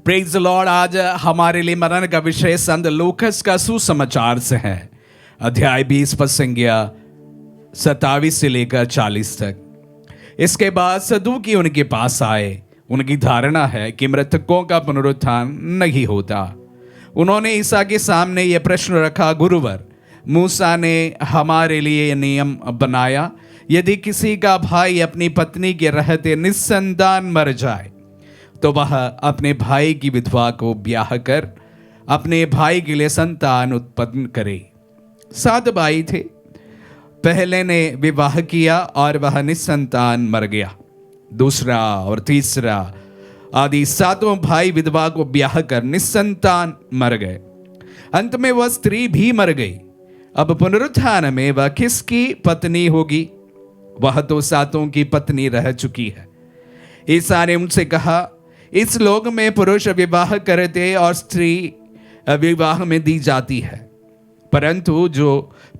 Praise the Lord. आज हमारे लिए मरण का विषय संत लूकस का सुसमाचार से है, अध्याय 20 पद संज्ञा 27 से लेकर 40 तक। इसके बाद सदूकी उनके पास आए। उनकी धारणा है कि मृतकों का पुनरुत्थान नहीं होता। उन्होंने ईसा के सामने यह प्रश्न रखा, गुरुवर, मूसा ने हमारे लिए नियम बनाया, यदि किसी का भाई अपनी पत्नी के रहते निस्संतान मर जाए तो वह अपने भाई की विधवा को ब्याह कर अपने भाई के लिए संतान उत्पन्न करे। 7 भाई थे। पहले ने विवाह किया और वह निस्संतान मर गया। दूसरा और तीसरा आदि 7 भाई विधवा को ब्याह कर निस्संतान मर गए। अंत में वह स्त्री भी मर गई। अब पुनरुत्थान में वह किसकी पत्नी होगी? वह तो 7 की पत्नी रह चुकी है। ईसा ने उनसे कहा, इस लोक में पुरुष विवाह करते और स्त्री विवाह में दी जाती है, परंतु जो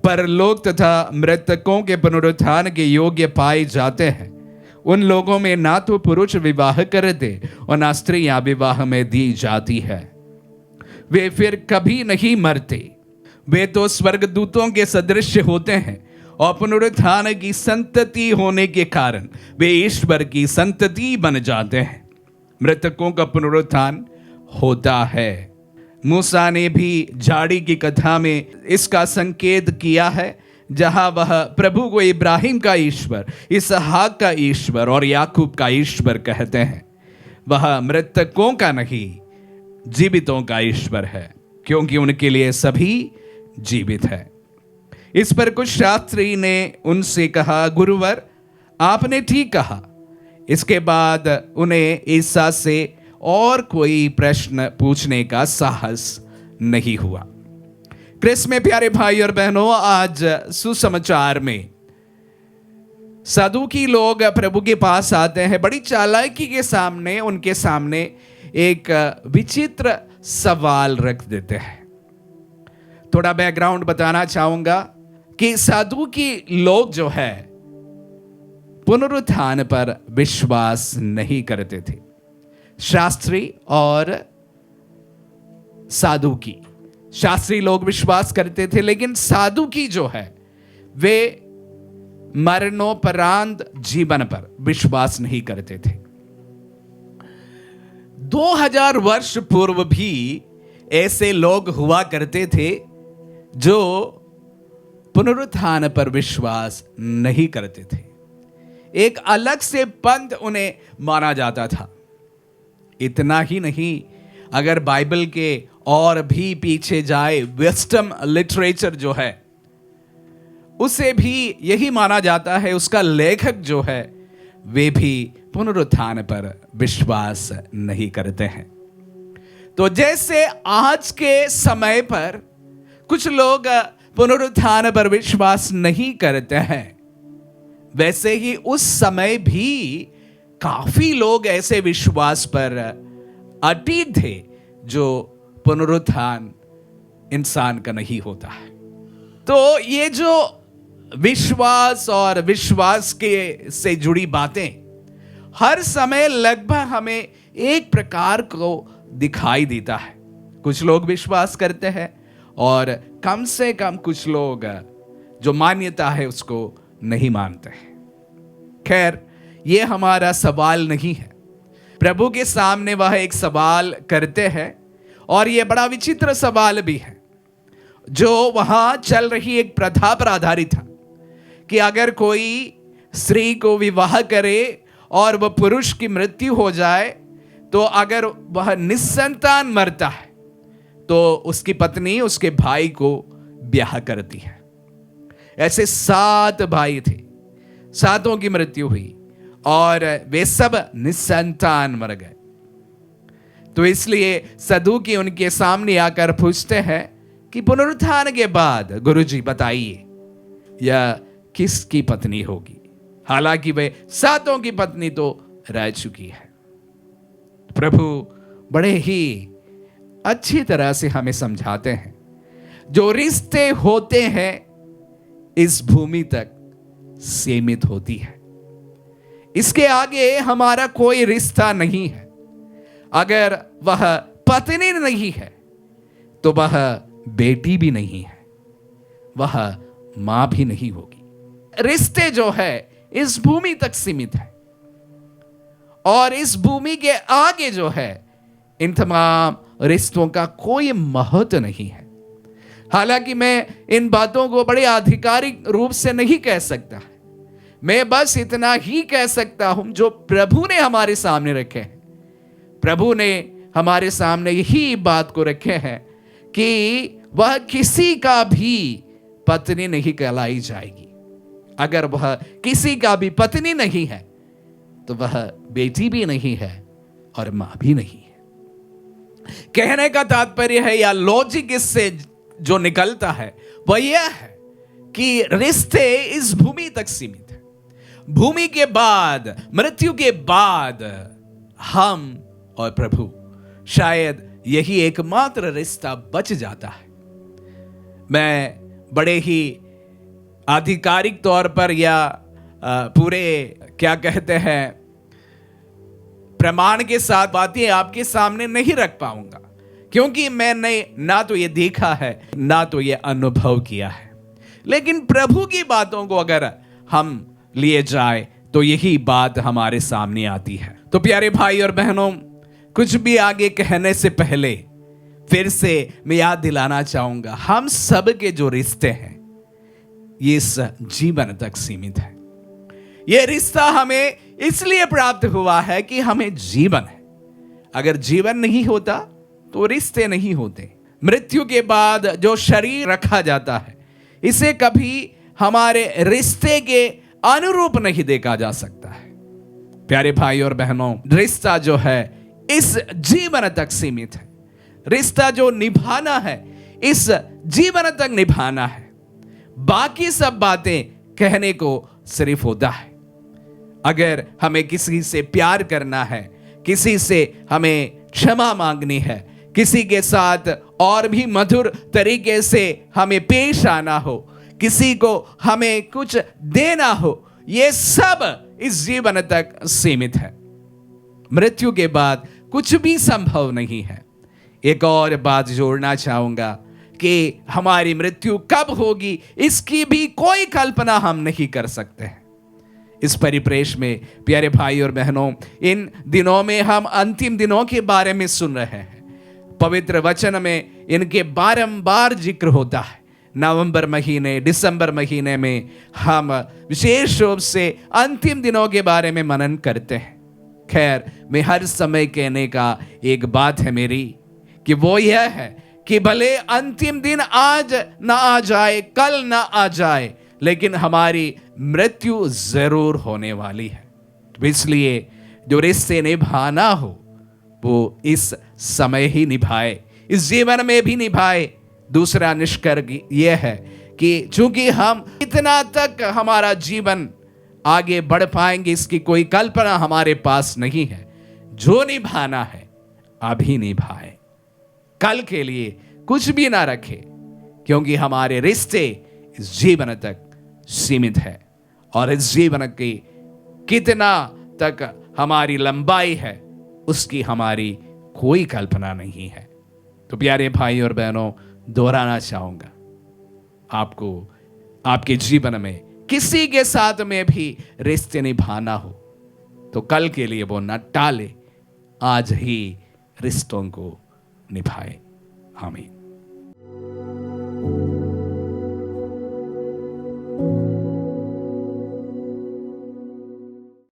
परलोक तथा मृतकों के पुनरुत्थान के योग्य पाए जाते हैं उन लोगों में ना तो पुरुष विवाह करते और ना स्त्रियां विवाह में दी जाती है। वे फिर कभी नहीं मरते। वे तो स्वर्गदूतों के सदृश होते हैं और पुनरुत्थान की संतति होने के कारण वे ईश्वर की संतति बन जाते हैं। मृतकों का पुनरुत्थान होता है। मूसा ने भी झाड़ी की कथा में इसका संकेत किया है, जहां वह प्रभु को इब्राहिम का ईश्वर, इसहाक का ईश्वर और याकूब का ईश्वर कहते हैं। वह मृतकों का नहीं, जीवितों का ईश्वर है, क्योंकि उनके लिए सभी जीवित है। इस पर कुछ शास्त्री ने उनसे कहा, गुरुवर, आपने ठीक कहा। इसके बाद उन्हें ईसा से और कोई प्रश्न पूछने का साहस नहीं हुआ। क्रिस्त में प्यारे भाई और बहनों, आज सुसमाचार में सदूकी लोग प्रभु के पास आते हैं। बड़ी चालाकी के सामने उनके सामने एक विचित्र सवाल रख देते हैं। थोड़ा बैकग्राउंड बताना चाहूंगा कि सदूकी लोग जो है पुनरुत्थान पर विश्वास नहीं करते थे। शास्त्री और सादुकी, शास्त्री लोग विश्वास करते थे, लेकिन सादुकी जो है वे मरणोपरांत जीवन पर विश्वास नहीं करते थे। 2000 वर्ष पूर्व भी ऐसे लोग हुआ करते थे जो पुनरुत्थान पर विश्वास नहीं करते थे। एक अलग से पंथ उन्हें माना जाता था। इतना ही नहीं, अगर बाइबल के और भी पीछे जाए, वेस्टर्न लिटरेचर जो है उसे भी यही माना जाता है, उसका लेखक जो है वे भी पुनरुत्थान पर विश्वास नहीं करते हैं। तो जैसे आज के समय पर कुछ लोग पुनरुत्थान पर विश्वास नहीं करते हैं, वैसे ही उस समय भी काफी लोग ऐसे विश्वास पर अटूट थे जो पुनरुत्थान इंसान का नहीं होता है। तो ये जो विश्वास और विश्वास के से जुड़ी बातें हर समय लगभग हमें एक प्रकार को दिखाई देता है। कुछ लोग विश्वास करते हैं और कम से कम कुछ लोग जो मान्यता है उसको नहीं मानते हैं। खैर, ये हमारा सवाल नहीं है। प्रभु के सामने वह एक सवाल करते हैं और यह बड़ा विचित्र सवाल भी है, जो वहां चल रही एक प्रथा पर आधारित था कि अगर कोई स्त्री को विवाह करे और वह पुरुष की मृत्यु हो जाए, तो अगर वह निस्संतान मरता है तो उसकी पत्नी उसके भाई को ब्याह करती है। ऐसे 7 भाई थे, 7 की मृत्यु हुई और वे सब निस्संतान मर गए। तो इसलिए सदूकी उनके सामने आकर पूछते हैं कि पुनरुत्थान के बाद गुरुजी बताइए यह किसकी पत्नी होगी? हालांकि वे 7 की पत्नी तो रह चुकी है। प्रभु बड़े ही अच्छी तरह से हमें समझाते हैं, जो रिश्ते होते हैं इस भूमि तक सीमित होती है, इसके आगे हमारा कोई रिश्ता नहीं है। अगर वह पत्नी नहीं है तो वह बेटी भी नहीं है, वह मां भी नहीं होगी। रिश्ते जो है इस भूमि तक सीमित है और इस भूमि के आगे जो है इन तमाम रिश्तों का कोई महत्व नहीं है। हालांकि मैं इन बातों को बड़े आधिकारिक रूप से नहीं कह सकता, मैं बस इतना ही कह सकता हूं जो प्रभु ने हमारे सामने रखे हैं। प्रभु ने हमारे सामने यही बात को रखे हैं कि वह किसी का भी पत्नी नहीं कहलाई जाएगी। अगर वह किसी का भी पत्नी नहीं है तो वह बेटी भी नहीं है और मां भी नहीं है। कहने का तात्पर्य है या लॉजिक इससे जो निकलता है वह यह है कि रिश्ते इस भूमि तक सीमित है। भूमि के बाद, मृत्यु के बाद हम और प्रभु, शायद यही एकमात्र रिश्ता बच जाता है। मैं बड़े ही आधिकारिक तौर पर या पूरे क्या कहते हैं प्रमाण के साथ बातें आपके सामने नहीं रख पाऊंगा, क्योंकि मैंने ना तो ये देखा है ना तो ये अनुभव किया है। लेकिन प्रभु की बातों को अगर हम लिए जाए तो यही बात हमारे सामने आती है। तो प्यारे भाई और बहनों, कुछ भी आगे कहने से पहले फिर से मैं याद दिलाना चाहूंगा, हम सब के जो रिश्ते हैं ये इस जीवन तक सीमित है। यह रिश्ता हमें इसलिए प्राप्त हुआ है कि हमें जीवन है। अगर जीवन नहीं होता तो रिश्ते नहीं होते। मृत्यु के बाद जो शरीर रखा जाता है इसे कभी हमारे रिश्ते के अनुरूप नहीं देखा जा सकता है। प्यारे भाई और बहनों, रिश्ता जो है इस जीवन तक सीमित है। रिश्ता जो निभाना है इस जीवन तक निभाना है। बाकी सब बातें कहने को सिर्फ होता है। अगर हमें किसी से प्यार करना है, किसी से हमें क्षमा मांगनी है, किसी के साथ और भी मधुर तरीके से हमें पेश आना हो, किसी को हमें कुछ देना हो, ये सब इस जीवन तक सीमित है। मृत्यु के बाद कुछ भी संभव नहीं है। एक और बात जोड़ना चाहूंगा कि हमारी मृत्यु कब होगी इसकी भी कोई कल्पना हम नहीं कर सकते हैं। इस परिप्रेक्ष्य में प्यारे भाई और बहनों, इन दिनों में हम अंतिम दिनों के बारे में सुन रहे हैं। पवित्र वचन में इनके बारंबार जिक्र होता है। नवंबर महीने, दिसंबर महीने में हम विशेष रूप से अंतिम दिनों के बारे में मनन करते हैं। खैर, मैं हर समय कहने का एक बात है मेरी कि वो यह है कि भले अंतिम दिन आज ना आ जाए, कल ना आ जाए, लेकिन हमारी मृत्यु जरूर होने वाली है। तो इसलिए जो रिश्ते निभाना हो वो इस समय ही निभाए, इस जीवन में भी निभाए। दूसरा निष्कर्ष यह है कि चूंकि हम इतना तक हमारा जीवन आगे बढ़ पाएंगे इसकी कोई कल्पना हमारे पास नहीं है। जो निभाना है अभी निभाए, कल के लिए कुछ भी ना रखे, क्योंकि हमारे रिश्ते इस जीवन तक सीमित है और इस जीवन की कितना तक हमारी लंबाई है उसकी हमारी कोई कल्पना नहीं है। तो प्यारे भाई और बहनों, दोहराना चाहूंगा, आपको आपके जीवन में किसी के साथ में भी रिश्ते निभाना हो तो कल के लिए वो न टाले, आज ही रिश्तों को निभाए। आमीन।